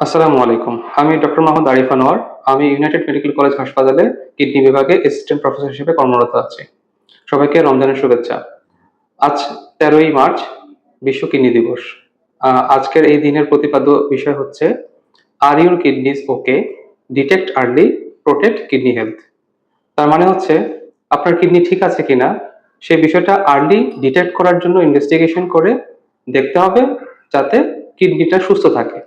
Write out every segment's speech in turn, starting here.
আসসালামু আলাইকুম। আমি ডক্টর মোহাম্মদ আরিফ আনোয়ার। আমি ইউনাইটেড মেডিকেল কলেজ হাসপাতালে কিডনি বিভাগে অ্যাসিস্ট্যান্ট প্রফেসর হিসেবে কর্মরত আছি। সবাইকে রমজানের শুভেচ্ছা। আজ ১৩ই মার্চ বিশ্ব কিডনি দিবস। আজকের এই দিনের প্রতিপাদ্য বিষয় হচ্ছে are your kidneys okay? Detect early, protect kidney health. তার মানে হচ্ছে আপনার কিডনি ঠিক আছে কিনা সেই বিষয়টা আর্লি ডিটেক্ট করার জন্য ইনভেস্টিগেশন করে দেখতে হবে যাতে কিডনিটা সুস্থ থাকে।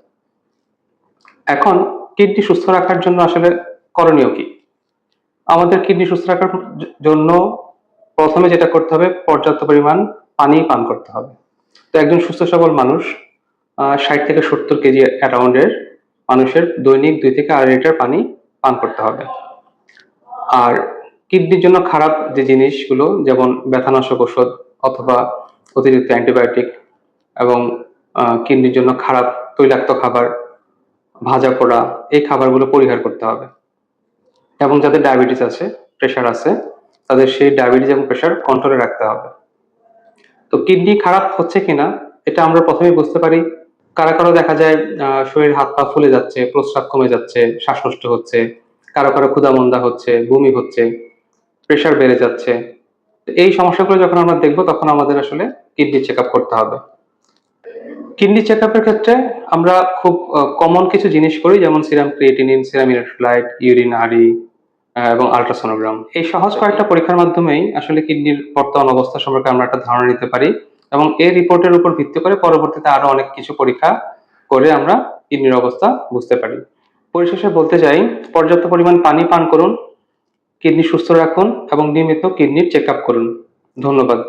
এখন কিডনি সুস্থ রাখার জন্য আসলে করণীয় কি? আমাদের কিডনি সুস্থ রাখার জন্য প্রথমে যেটা করতে হবে পর্যাপ্ত পরিমাণ পানি পান করতে হবে। তো একজন সুস্থ সবল মানুষ ৬০ থেকে ৭০ কেজি অ্যারাউন্ড এর মানুষের দৈনিক ২ থেকে ২.৫ লিটার পানি পান করতে হবে। আর কিডনির জন্য খারাপ যে জিনিসগুলো যেমন ব্যথানাশক ওষুধ অথবা অতিরিক্ত অ্যান্টিবায়োটিক এবং কিডনির জন্য খারাপ তৈলাক্ত খাবার, ভাজা পোড়া এই খাবারগুলো পরিহার করতে হবে। এবং যাদের ডায়াবেটিস আছে, প্রেশার আছে, তাদের সেই ডায়াবেটিস এবং প্রেশার কন্ট্রোলে রাখতে হবে। তো কিডনি খারাপ হচ্ছে কিনা এটা আমরা প্রথমেই বুঝতে পারি। কারো দেখা যায় শরীর হাত পা ফুলে যাচ্ছে, প্রস্রাব কমে যাচ্ছে, শ্বাসকষ্ট হচ্ছে, কারো ক্ষুধা-মন্দা হচ্ছে, বমি হচ্ছে, প্রেশার বেড়ে যাচ্ছে। তো এই সমস্যাগুলো যখন আমরা দেখব তখন আমাদের আসলে কিডনি চেকআপ করতে হবে। কিডনি চেকআপের ক্ষেত্রে আমরা খুব কমন কিছু জিনিস করি যেমন serum creatinine, serum electrolyte, urine RE এবং আল্ট্রাসোনোগ্রাম। এই সহজ কয়েকটা পরীক্ষার মাধ্যমেই আসলে কিডনির বর্তমান অবস্থা সম্পর্কে আমরা একটা ধারণা নিতে পারি এবং এই রিপোর্টের উপর ভিত্তি করে পরবর্তীতে আরো অনেক কিছু পরীক্ষা করে আমরা কিডনির অবস্থা বুঝতে পারি। পরিশেষে বলতে চাই, পর্যাপ্ত পরিমাণ পানি পান করুন, কিডনি সুস্থ রাখুন এবং নিয়মিত কিডনির চেকআপ করুন। ধন্যবাদ।